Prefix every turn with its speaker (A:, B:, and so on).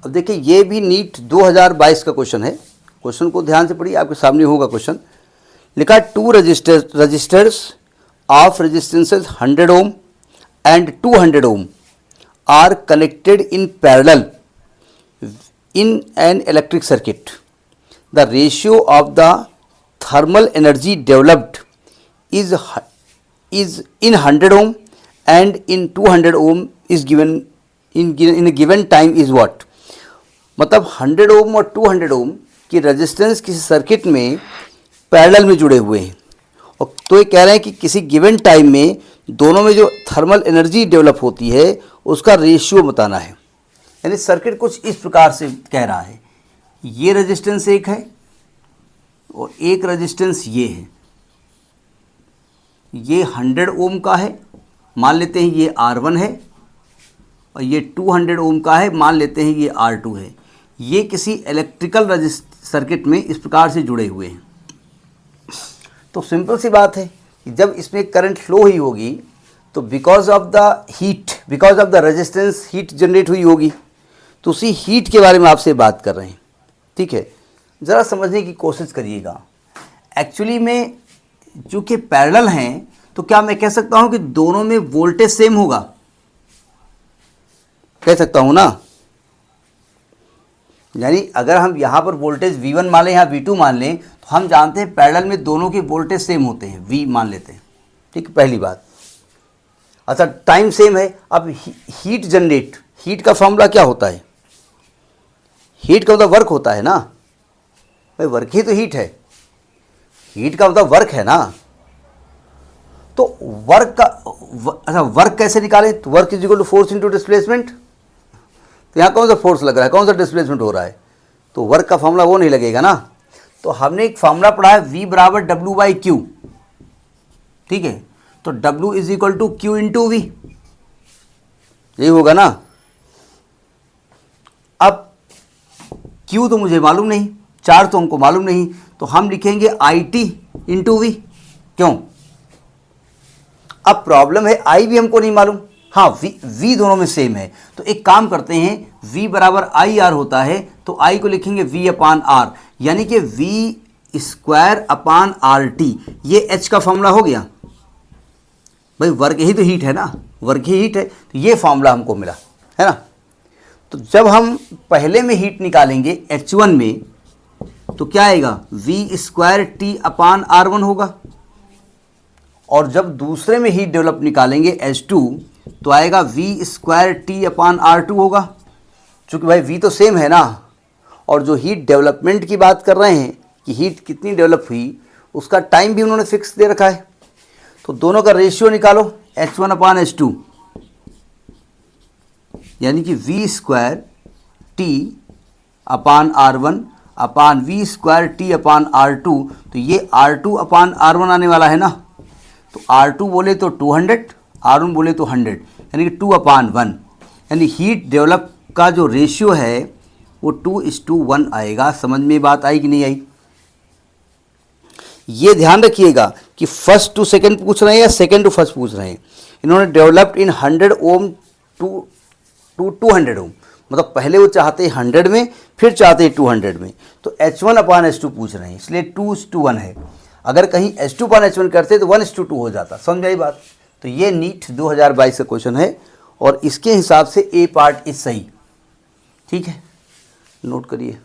A: अब देखिए ये भी नीट 2022 का क्वेश्चन है। क्वेश्चन को ध्यान से पढ़िए, आपके सामने होगा क्वेश्चन। लिखा 2 resistors of resistances 100 ohm and 200 ohm are connected in parallel in an electric circuit. The ratio of the thermal energy developed is in 100 ohm and in 200 ohm is given in a given time is what? मतलब 100 ओम और 200 ओम की resistance किसी circuit में parallel में जुड़े हुए हैं, और तो ये कह रहे हैं कि किसी गिवन टाइम में दोनों में जो थर्मल एनर्जी डेवलप होती है उसका रेशियो बताना है। यानी सर्किट कुछ इस प्रकार से कह रहा है, ये रेजिस्टेंस एक है और एक रेजिस्टेंस ये है, ये 100 ओम का है, मान लेते हैं ये R1 है, और ये 200 ओम का है, मान लेते हैं ये R2 है। ये किसी इलेक्ट्रिकल सर्किट में इस प्रकार से जुड़े हुए हैं। तो सिंपल सी बात है कि जब इसमें करंट फ्लो हुई होगी तो because of the resistance heat generate हुई होगी। तो उसी हीट के बारे में आपसे बात कर रहे हैं, ठीक है। ज़रा समझने की कोशिश करिएगा। एक्चुअली में चूँकि पैरेलल हैं तो क्या मैं कह सकता हूँ कि दोनों में वोल्टेज सेम होगा? कह सकता हूँ ना। यानी अगर हम यहाँ पर वोल्टेज V1 मान लें, यहाँ V2 मान लें, तो हम जानते हैं पैरेलल में दोनों के वोल्टेज सेम होते हैं, V मान लेते हैं, ठीक है, पहली बात। अच्छा, टाइम सेम है। अब हीट जनरेट, हीट का फॉर्मूला क्या होता है? हीट का मतलब वर्क होता है ना भाई, वर्क ही तो हीट है। हीट का मतलब वर्क है ना। तो वर्क का अच्छा, वर्क कैसे निकालें? तो work is equal to force into displacement. तो यहाँ कौन सा फोर्स लग रहा है, कौन सा डिस्प्लेसमेंट हो रहा है? तो वर्क का फॉर्मूला वो नहीं लगेगा ना। तो हमने एक फॉर्मूला पढ़ा है V बराबर W/Q, ठीक है। तो W is equal to Q into V, यही होगा ना। अब Q तो मुझे मालूम नहीं, चार्ज तो हमको मालूम नहीं, तो हम लिखेंगे IT इंटू V। क्यों? अब प्रॉब्लम है I भी हमको नहीं मालूम, हाँ V दोनों में सेम है। तो एक काम करते हैं, V बराबर IR होता है, तो I को लिखेंगे V अपान R, यानी कि V स्क्वायर अपान RT। ये H का फॉर्मूला हो गया भाई, वर्क ही तो हीट है ना, वर्क ही हीट है। तो ये फॉर्मूला हमको मिला है ना। तो जब हम पहले में हीट निकालेंगे H1 में, तो क्या आएगा? V स्क्वायर T अपान R1 होगा। और जब दूसरे में हीट डेवलप निकालेंगे H2, तो आएगा V स्क्वायर T अपान R2 होगा। चूँकि भाई V तो सेम है ना, और जो हीट डेवलपमेंट की बात कर रहे हैं कि हीट कितनी डेवलप हुई, उसका टाइम भी उन्होंने फिक्स दे रखा है। तो दोनों का रेशियो निकालो, H1 अपान H2, यानी कि V स्क्वायर T अपान R1 अपान V स्क्वायर T अपान R2। तो ये R2 अपान R1 आने वाला है ना। तो R2 बोले तो 200, R1 बोले तो 100, यानी कि 2 अपान 1, यानी हीट डेवलप का जो रेशियो है वो 2:1 आएगा। समझ में बात आई कि नहीं आई? ये ध्यान रखिएगा कि फर्स्ट टू सेकंड पूछ रहे हैं या सेकंड टू फर्स्ट पूछ रहे हैं। इन्होंने डेवलप्ड इन 100 ओम टू 200 ओम, मतलब पहले वो चाहते हैं 100 में, फिर चाहते हैं 200 में। तो H1 अपान H2 पूछ रहे हैं, इसलिए 2:1 है। अगर कहीं H2 अपान H1 करते तो 1:2 हो जाता। समझ आई बात? तो ये नीट 2022 का क्वेश्चन है, और इसके हिसाब से A पार्ट इज सही, ठीक है, नोट करिए।